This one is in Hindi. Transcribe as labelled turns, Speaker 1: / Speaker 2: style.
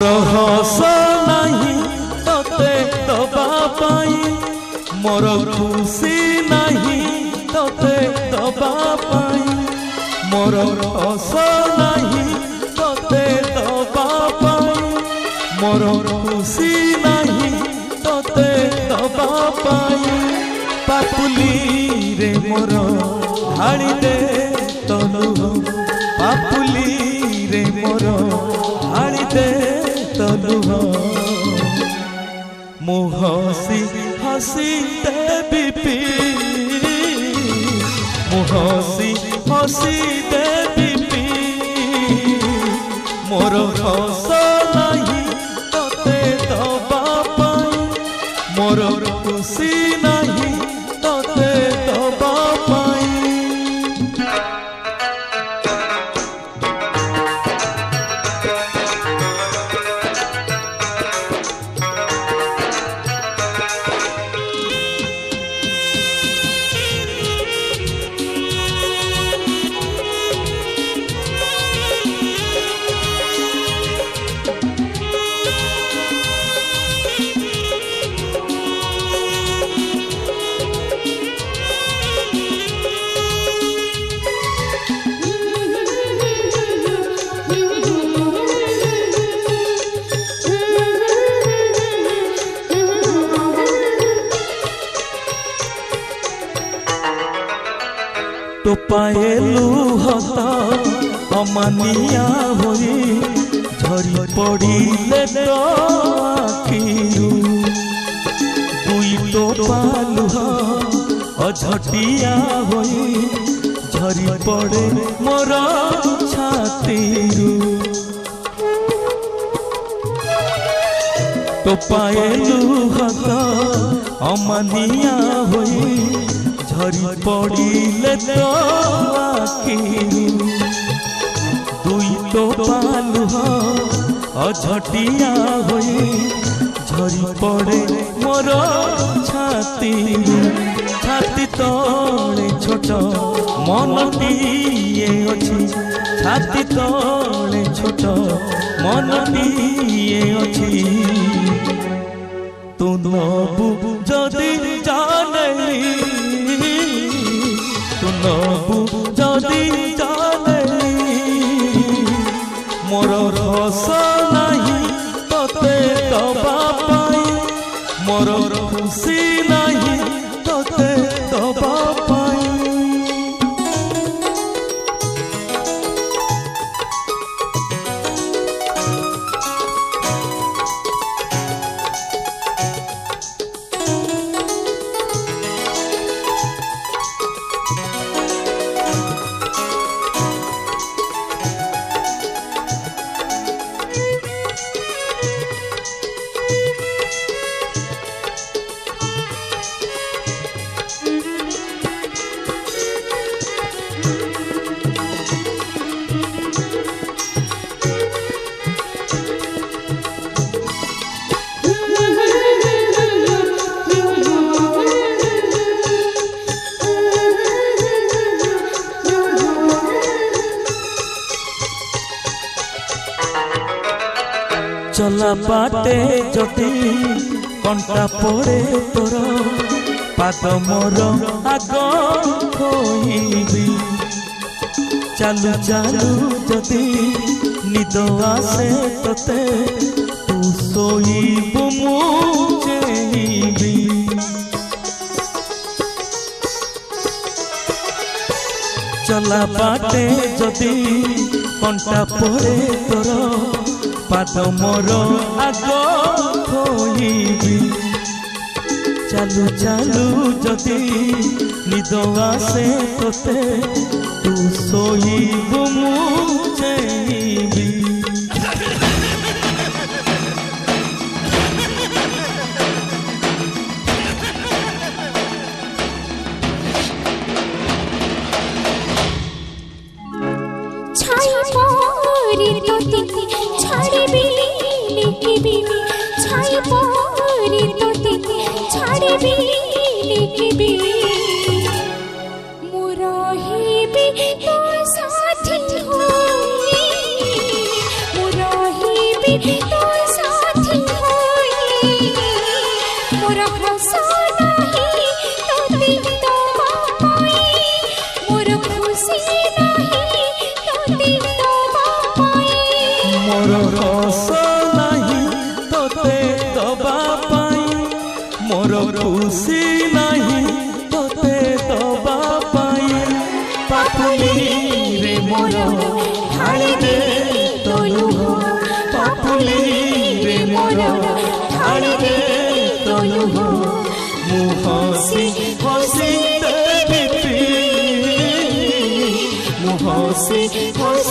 Speaker 1: हस नहीं तोते दबा पाई मोर खुशी नहीं तोते दबा पाई मोर हस नहीं तोते दबा पाई मोर खुशी नहीं तोते दबा पाई पापुली रे मोर ढाड़ी दे तलुह पापुली रे मोर ढाड़ी दे तलुह मु हसी हसी देवी पी मु हसी हसी देवी पी मोर हस नहीं तोते दबा पाई मोर खुशी नहीं तोते दबा पाई तो पाएलू हता अमानिया होई झरी पड़िले तो आखिरू दुई तो पालुह अझटिया होई झरी पड़े मोर छातीरू तो पाएलू हता अमानिया होई झरी पड़िले तो आखिरू दुई तो पालुह अझटिया होई झरी पड़े मोर छातीरू छाती तले छोट मनटीए अछि छाती तले छोट मनटीए अछि तू नबु जदि जाने तू नबु जदि जाने मोर रस नहीं तोते दबा पाई मोर खुशी नहीं तोते दबा पाई चला बाटे जदि कंटा पड़े तोर पाद मोर आग खोइबी चालू चालू जदि निद आसे तोते तू सोइबु मु चेइबी चला बाटे जदि कंटा पड़े तोर पाद मोर आग खोइबी चालू चालू जदि निद आसे तोते तू सोइबु मु चेइबी
Speaker 2: तो
Speaker 1: खुशी नहीं तोते दबा पाई पापुली रे मोर ढाली दे तो लुह पापुली रे मोर ढाली दे तो लुह मु हसी हसी देवी मु हसी हसी